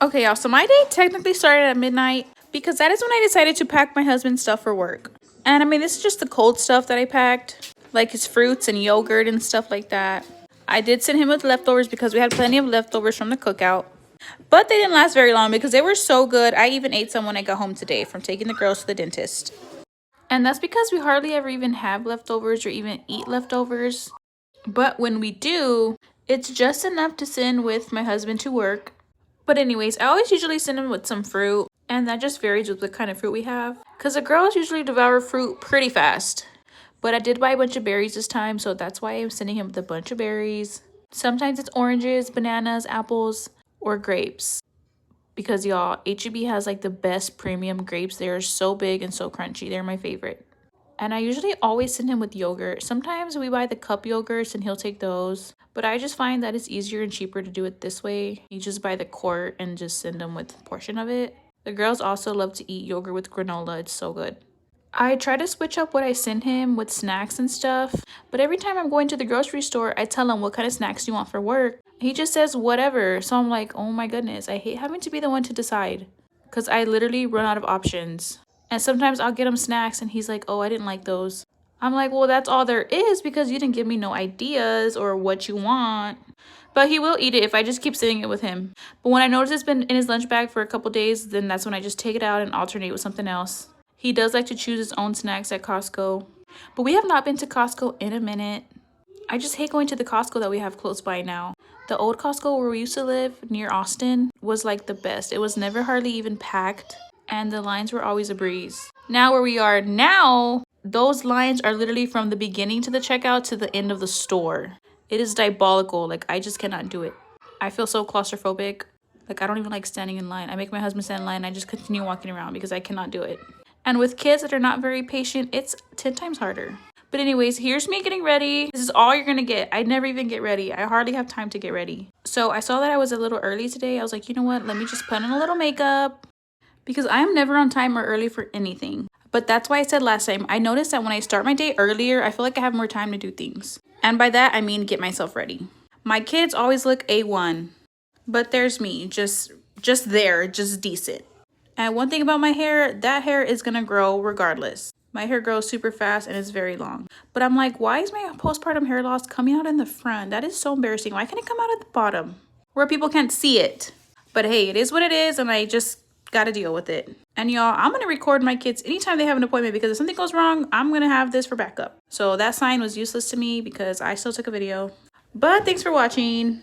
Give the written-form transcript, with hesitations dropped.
Okay, y'all, so my day technically started at midnight because that is when I decided to pack my husband's stuff for work. And I mean, this is just the cold stuff that I packed, like his fruits and yogurt and stuff like that. I did send him with leftovers because we had plenty of leftovers from the cookout. But they didn't last very long because they were so good. I even ate some when I got home today from taking the girls to the dentist. And that's because we hardly ever even have leftovers or even eat leftovers. But when we do, it's just enough to send with my husband to work. But anyways, I always usually send him with some fruit, and that just varies with what kind of fruit we have. Because the girls usually devour fruit pretty fast. But I did buy a bunch of berries this time, so that's why I'm sending him with a bunch of berries. Sometimes it's oranges, bananas, apples, or grapes. Because y'all, H-E-B has like the best premium grapes. They're so big and so crunchy. They're my favorite. And I usually always send him with yogurt. Sometimes we buy the cup yogurts and he'll take those. But I just find that it's easier and cheaper to do it this way. You just buy the quart and just send them with a portion of it. The girls also love to eat yogurt with granola. It's so good. I try to switch up what I send him with snacks and stuff. But every time I'm going to the grocery store, I tell him what kind of snacks do you want for work. He just says whatever. So I'm like, oh my goodness, I hate having to be the one to decide. Because I literally run out of options. And sometimes I'll get him snacks and he's like, oh, I didn't like those. I'm like, well, that's all there is because you didn't give me no ideas or what you want. But he will eat it if I just keep sitting it with him. But when I notice it's been in his lunch bag for a couple days, then that's when I just take it out and alternate with something else. He does like to choose his own snacks at Costco. But we have not been to Costco in a minute. I just hate going to the Costco that we have close by now. The old Costco where we used to live near Austin was like the best. It was never hardly even packed. And the lines were always a breeze. Now where we are now, those lines are literally from the beginning to the checkout to the end of the store. It is diabolical. Like, I just cannot do it. I feel so claustrophobic. Like, I don't even like standing in line. I make my husband stand in line and I just continue walking around because I cannot do it. And with kids that are not very patient, it's 10 times harder. But anyways, here's me getting ready. This is all you're gonna get. I never even get ready. I hardly have time to get ready. So I saw that I was a little early today. I was like, you know what? Let me just put on a little makeup. Because I am never on time or early for anything. But that's why I said last time, I noticed that when I start my day earlier, I feel like I have more time to do things. And by that, I mean get myself ready. My kids always look A1. But there's me, just there, just decent. And one thing about my hair, that hair is gonna grow regardless. My hair grows super fast and it's very long. But I'm like, why is my postpartum hair loss coming out in the front? That is so embarrassing. Why can't it come out at the bottom? Where people can't see it. But hey, it is what it is and I just gotta deal with it. And y'all, I'm gonna record my kids anytime they have an appointment because if something goes wrong, I'm gonna have this for backup. So that sign was useless to me because I still took a video. But thanks for watching.